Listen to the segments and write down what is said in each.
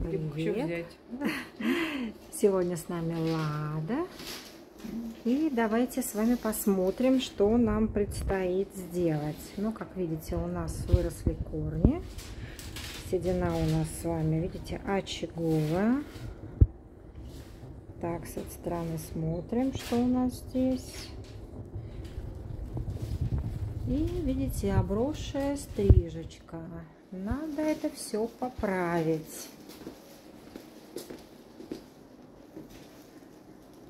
Привет! Сегодня с нами Лада. И давайте с вами посмотрим, что нам предстоит сделать. Ну, как видите, у нас выросли корни. Седина у нас с вами, видите, очаговая. Так, с этой стороны смотрим, что у нас здесь. И видите, обросшая стрижечка. Надо это все поправить.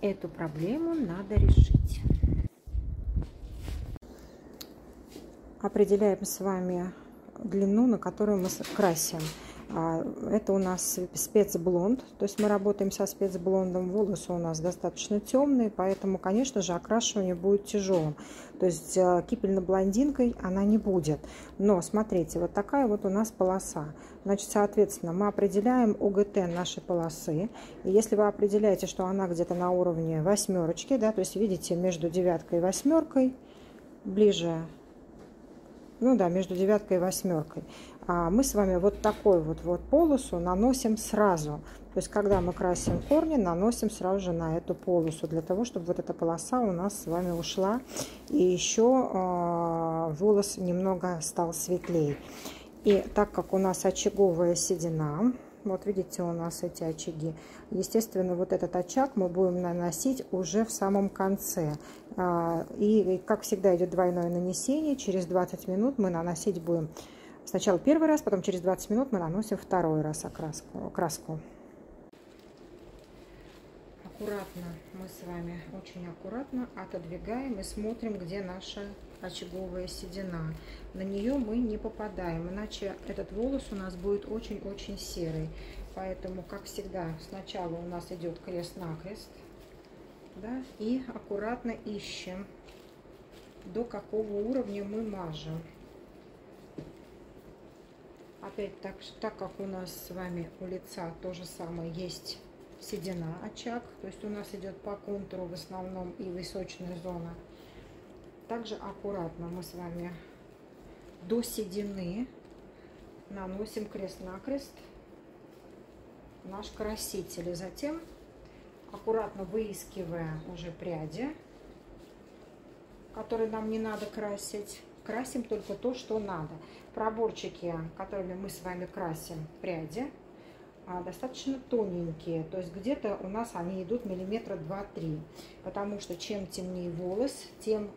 Эту проблему надо решить. Определяем с вами длину, на которую мы красим. Это у нас спецблонд, то есть мы работаем со спецблондом. Волосы у нас достаточно темные, поэтому, конечно же, окрашивание будет тяжелым. То есть кипельно-блондинкой она не будет. Но смотрите, вот такая вот у нас полоса. Значит, соответственно, мы определяем ОГТ нашей полосы. И если вы определяете, что она где-то на уровне восьмерочки, да, то есть видите, между девяткой и восьмеркой, ближе, ну да, между девяткой и восьмеркой, мы с вами вот такой вот полосу наносим сразу. То есть, когда мы красим корни, наносим сразу же на эту полосу, для того, чтобы вот эта полоса у нас с вами ушла. И еще волос немного стал светлее. И так как у нас очаговая седина, вот видите, у нас эти очаги, естественно, вот этот очаг мы будем наносить уже в самом конце. И, как всегда, идет двойное нанесение. Через 20 минут мы наносить будем сначала первый раз, потом через 20 минут мы наносим второй раз краску. Аккуратно мы с вами, очень аккуратно отодвигаем и смотрим, где наша очаговая седина. На нее мы не попадаем, иначе этот волос у нас будет очень-очень серый. Поэтому, как всегда, сначала у нас идет крест-накрест, да, и аккуратно ищем, до какого уровня мы мажем. Опять так как у нас с вами у лица то же самое есть седина, очаг, то есть у нас идет по контуру в основном и височная зона. Также аккуратно мы с вами до седины наносим крест-накрест наш краситель. И затем, аккуратно выискивая уже пряди, которые нам не надо красить, красим только то, что надо. Проборчики, которыми мы с вами красим пряди, достаточно тоненькие, то есть где-то у нас они идут миллиметра 2-3, потому что чем темнее волос, тем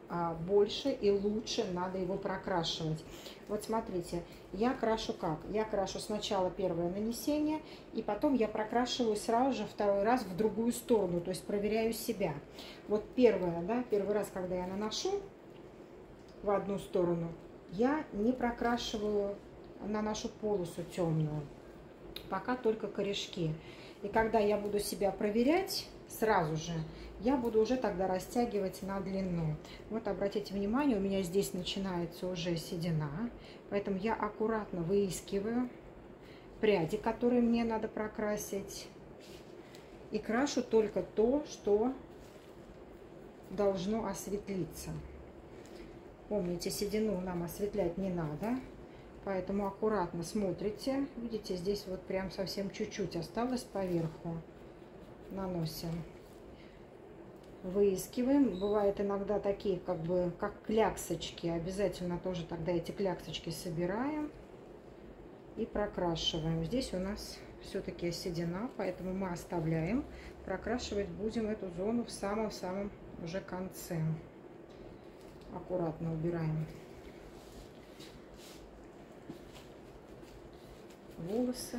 больше и лучше надо его прокрашивать. Вот смотрите, я крашу как? Я крашу сначала первое нанесение, и потом я прокрашиваю сразу же второй раз в другую сторону, то есть проверяю себя. Вот первое, да, первый раз, когда я наношу в одну сторону, я не прокрашиваю на нашу полосу темную, пока только корешки. И когда я буду себя проверять, сразу же я буду уже тогда растягивать на длину. Вот обратите внимание, у меня здесь начинается уже седина, поэтому я аккуратно выискиваю пряди, которые мне надо прокрасить, и крашу только то, что должно осветлиться. Помните, седину нам осветлять не надо. Поэтому аккуратно смотрите. Видите, здесь вот прям совсем чуть-чуть осталось поверху. Наносим. Выискиваем. Бывают иногда такие, как кляксочки. Обязательно тоже тогда эти кляксочки собираем и прокрашиваем. Здесь у нас все-таки седина, поэтому мы оставляем. Прокрашивать будем эту зону в самом-самом уже конце. Аккуратно убираем волосы,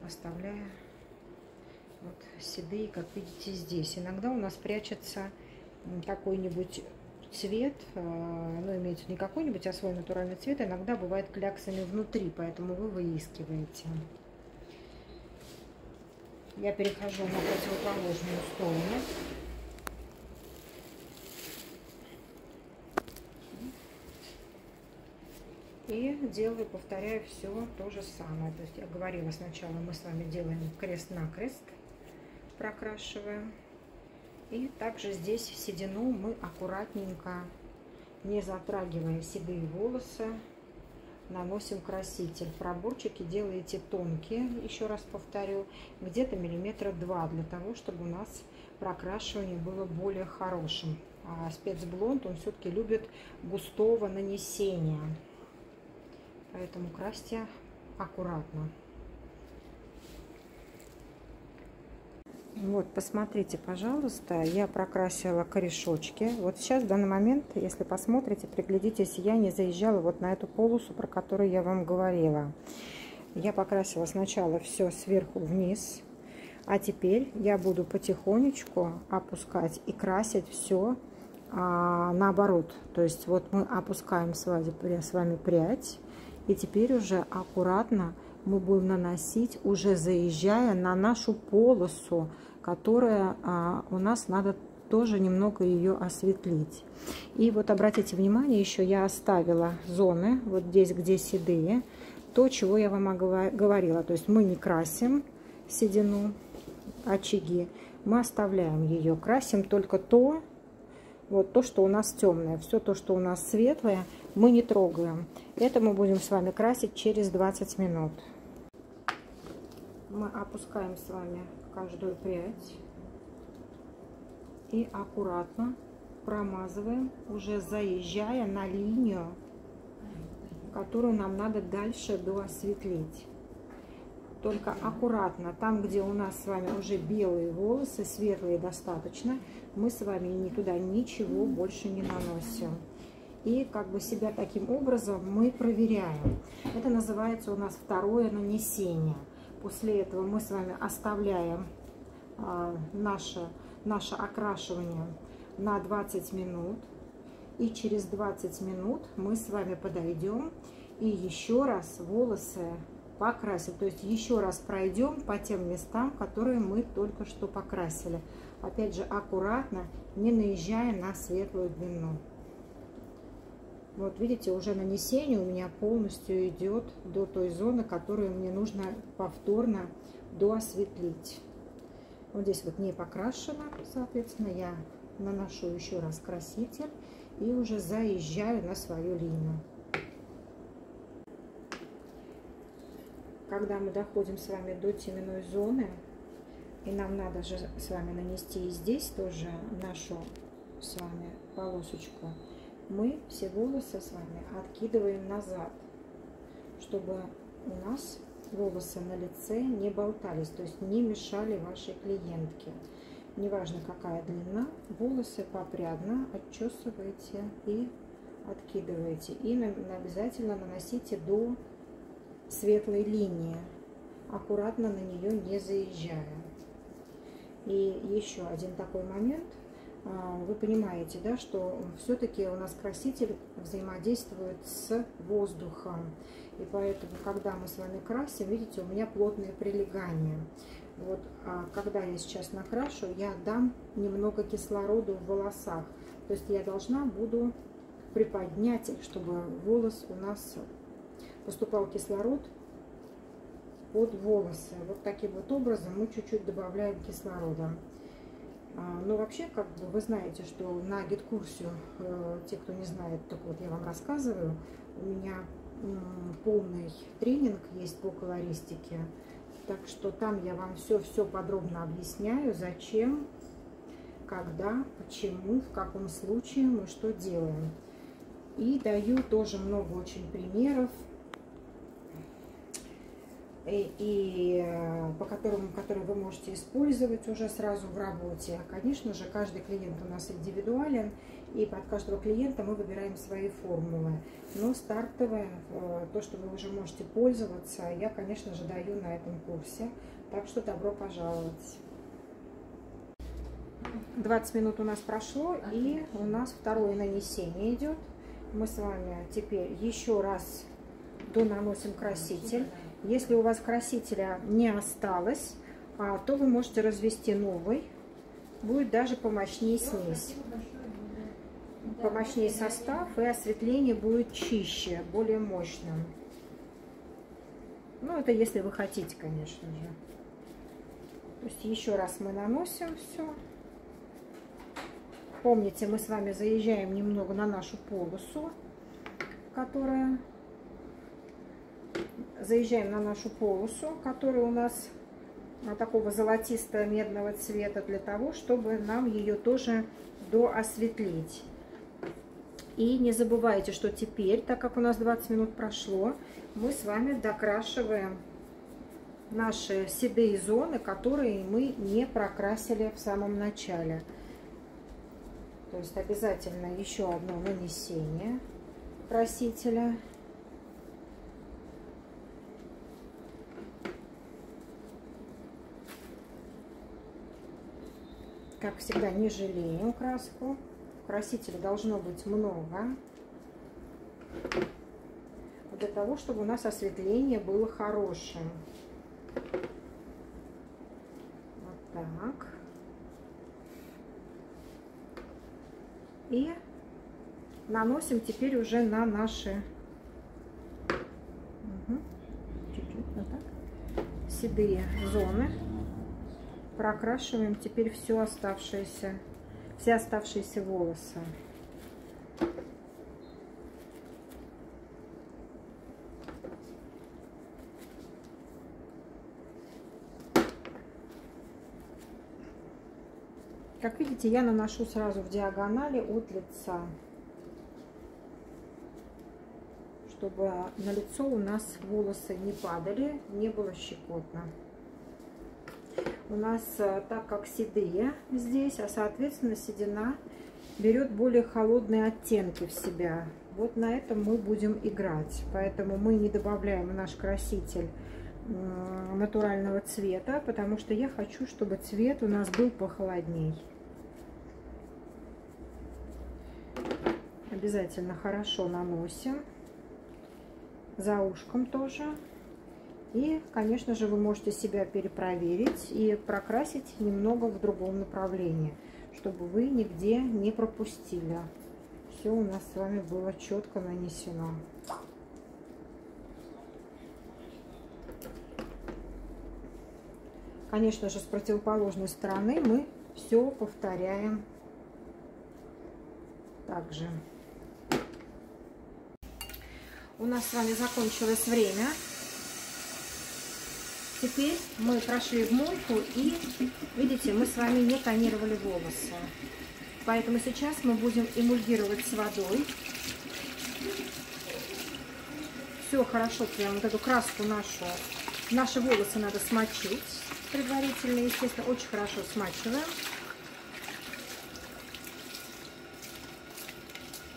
оставляя вот седые, как видите, здесь. Иногда у нас прячется какой-нибудь цвет, ну, имеется не какой-нибудь, а свой натуральный цвет. Иногда бывает кляксами внутри, поэтому вы выискиваете. Я перехожу на противоположную сторону. И делаю, повторяю все то же самое. То есть я говорила, сначала мы с вами делаем крест-накрест, прокрашиваем. И также здесь седину мы аккуратненько, не затрагивая седые волосы, наносим краситель. Проборчики делаете тонкие, еще раз повторю, где-то миллиметра 2, для того, чтобы у нас прокрашивание было более хорошим. А спецблонд, он все-таки любит густого нанесения, поэтому красьте аккуратно. Вот, посмотрите, пожалуйста, я прокрасила корешочки. Вот сейчас, в данный момент, если посмотрите, приглядитесь, я не заезжала вот на эту полосу, про которую я вам говорила. Я покрасила сначала все сверху вниз, а теперь я буду потихонечку опускать и красить все наоборот. То есть вот мы опускаем с вами прядь, и теперь уже аккуратно мы будем наносить, уже заезжая на нашу полосу, которая у нас надо тоже немного ее осветлить. И вот обратите внимание, еще я оставила зоны, вот здесь, где седые, то, чего я вам говорила. То есть мы не красим седину, очаги, мы оставляем ее, красим только то, вот то, что у нас темное. Все то, что у нас светлое, мы не трогаем. Это мы будем с вами красить через 20 минут. Мы опускаем с вами каждую прядь и аккуратно промазываем, уже заезжая на линию, которую нам надо дальше доосветлить. Только аккуратно, там, где у нас с вами уже белые волосы, светлые достаточно, мы с вами туда ничего больше не наносим. И как бы себя таким образом мы проверяем. Это называется у нас второе нанесение. После этого мы с вами оставляем наше окрашивание на 20 минут. И через 20 минут мы с вами подойдем и еще раз волосы покрасим. То есть еще раз пройдем по тем местам, которые мы только что покрасили. Опять же, аккуратно, не наезжая на светлую длину. Вот видите, уже нанесение у меня полностью идет до той зоны, которую мне нужно повторно доосветлить. Вот здесь вот не покрашено, соответственно, я наношу еще раз краситель и уже заезжаю на свою линию. Когда мы доходим с вами до теменной зоны, и нам надо же с вами нанести и здесь тоже нашу с вами полосочку, мы все волосы с вами откидываем назад, чтобы у нас волосы на лице не болтались, то есть не мешали вашей клиентке. Неважно, какая длина, волосы попрядно отчесываете и откидываете. И обязательно наносите до светлой линии, аккуратно на нее не заезжая. И еще один такой момент. Вы понимаете, да, что все-таки у нас краситель взаимодействует с воздухом. И поэтому, когда мы с вами красим, видите, у меня плотное прилегание. Вот, когда я сейчас накрашу, я дам немного кислорода в волосах. То есть я буду приподнять, чтобы волос у нас поступал кислород под волосы. Вот таким вот образом мы чуть-чуть добавляем кислорода. Но вообще, как бы вы знаете, что на гид-курсе, те, кто не знает, так вот я вам рассказываю, у меня полный тренинг есть по колористике. Так что там я вам все подробно объясняю, зачем, когда, почему, в каком случае мы что делаем. И даю тоже много очень примеров, которые вы можете использовать уже сразу в работе. Конечно же, каждый клиент у нас индивидуален, и под каждого клиента мы выбираем свои формулы. Но стартовое, то, что вы уже можете пользоваться, я, конечно же, даю на этом курсе. Так что добро пожаловать. 20 минут у нас прошло, и у нас второе нанесение идет. Мы с вами теперь еще раз донаносим краситель. Если у вас красителя не осталось, то вы можете развести новый. Будет даже помощнее смесь. Помощнее состав, и осветление будет чище, более мощным. Ну, это если вы хотите, конечно же. То есть еще раз мы наносим все. Помните, мы с вами заезжаем немного на нашу полосу, которая заезжаем на нашу полосу, которая у нас такого золотисто-медного цвета, для того, чтобы нам ее тоже доосветлить. И не забывайте, что теперь, так как у нас 20 минут прошло, мы с вами докрашиваем наши седые зоны, которые мы не прокрасили в самом начале. То есть обязательно еще одно нанесение красителя. Как всегда, не жалеем краску. Красителя должно быть много, для того, чтобы у нас осветление было хорошим. Вот так. И наносим теперь уже на наши чуть-чуть вот так седые зоны. Прокрашиваем теперь все оставшиеся волосы. Как видите, я наношу сразу в диагонали от лица, чтобы на лицо у нас волосы не падали, не было щекотно. У нас, так как седые здесь, а соответственно седина берет более холодные оттенки в себя. Вот на этом мы будем играть. Поэтому мы не добавляем в наш краситель натурального цвета, потому что я хочу, чтобы цвет у нас был похолодней. Обязательно хорошо наносим. За ушком тоже. И, конечно же, вы можете себя перепроверить и прокрасить немного в другом направлении, чтобы вы нигде не пропустили. Все у нас с вами было четко нанесено. Конечно же, с противоположной стороны мы все повторяем также. У нас с вами закончилось время. Теперь мы прошли в мойку и, видите, мы с вами не тонировали волосы. Поэтому сейчас мы будем эмульгировать с водой. Все хорошо, прям вот эту краску наши волосы надо смочить предварительно, естественно, очень хорошо смачиваем.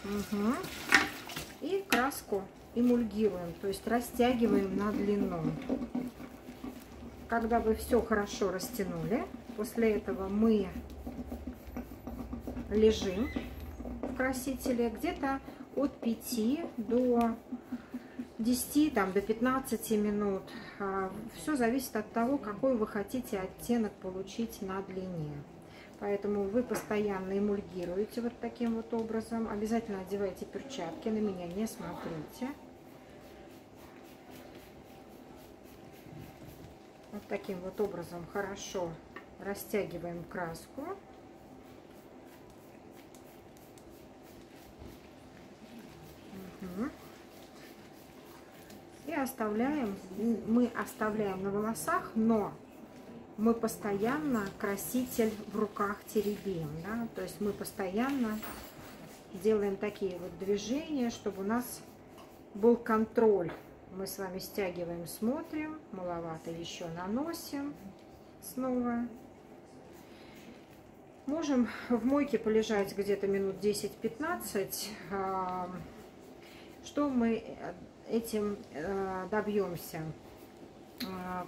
Угу. И краску эмульгируем, то есть растягиваем на длину. Когда вы все хорошо растянули, после этого мы лежим в красителе где-то от 5 до 10, до 15 минут. Все зависит от того, какой вы хотите оттенок получить на длине. Поэтому вы постоянно эмульгируете вот таким вот образом. Обязательно одевайте перчатки, на меня не смотрите. Вот таким вот образом хорошо растягиваем краску. Угу. И мы оставляем на волосах, но мы постоянно краситель в руках теребим, да? То есть мы постоянно делаем такие вот движения, чтобы у нас был контроль. Мы с вами стягиваем, смотрим, маловато еще наносим снова. Можем в мойке полежать где-то минут 10-15. Что мы этим добьемся?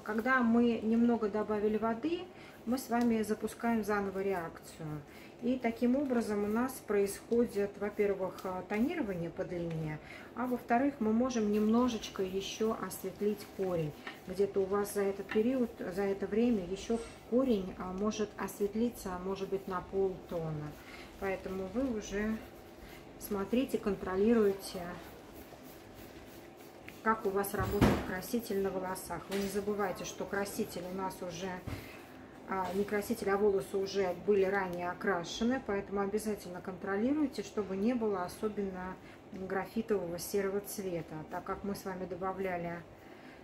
Когда мы немного добавили воды, мы с вами запускаем заново реакцию. И таким образом у нас происходит, во-первых, тонирование по длине, а во-вторых, мы можем немножечко еще осветлить корень. Где-то у вас за этот период, за это время еще корень может осветлиться, может быть, на полтона. Поэтому вы уже смотрите, контролируйте, как у вас работает краситель на волосах. Вы не забывайте, что краситель у нас уже, не краситель, а волосы уже были ранее окрашены, поэтому обязательно контролируйте, чтобы не было особенно графитового серого цвета. Так как мы с вами добавляли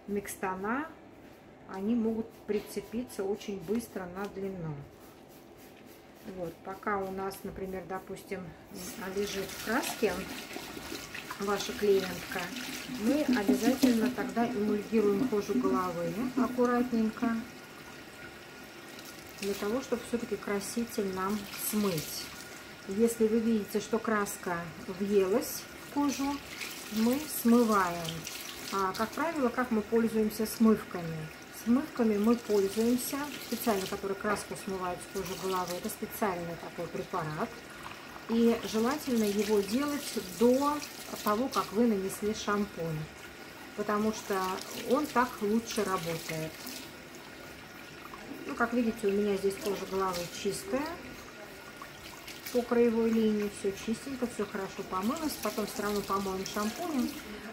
микстона, они могут прицепиться очень быстро на длину. Вот, пока у нас, например, допустим, лежит в краске ваша клиентка, мы обязательно тогда эмульгируем кожу головы аккуратненько, для того, чтобы все-таки краситель нам смыть. Если вы видите, что краска въелась в кожу, мы смываем. Как правило, как мы пользуемся смывками? Смывками мы пользуемся, специально, который краску смывает с кожи головы. Это специальный такой препарат. И желательно его делать до того, как вы нанесли шампунь, потому что он так лучше работает. Ну, как видите, у меня здесь кожа головы чистая. По краевой линии все чистенько, все хорошо помылось. Потом все равно помоем шампунем.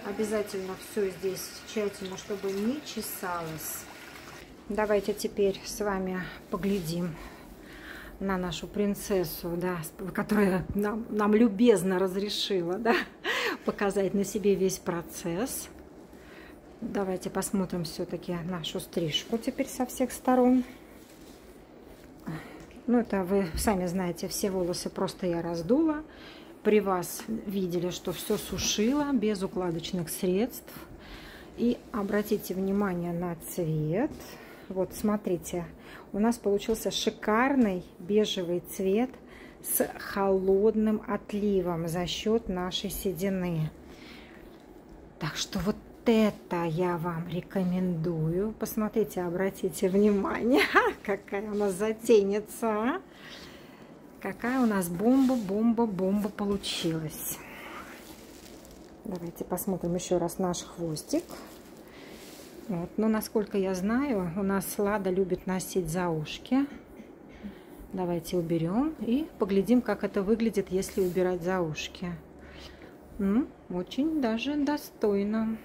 Обязательно все здесь тщательно, чтобы не чесалось. Давайте теперь с вами поглядим на нашу принцессу, да, которая нам любезно разрешила, да, показать на себе весь процесс. Давайте посмотрим все-таки нашу стрижку теперь со всех сторон. Ну, это вы сами знаете, все волосы просто я раздула. При вас видели, что все сушила без укладочных средств. И обратите внимание на цвет. Вот, смотрите, у нас получился шикарный бежевый цвет с холодным отливом за счет нашей седины. Так что вот это я вам рекомендую. Посмотрите, обратите внимание, какая у нас затейница, а? Какая у нас бомба получилась. Давайте посмотрим еще раз наш хвостик. Вот. Но, насколько я знаю, у нас Лада любит носить за ушки. Давайте уберем и поглядим, как это выглядит, если убирать за ушки. Очень даже достойно.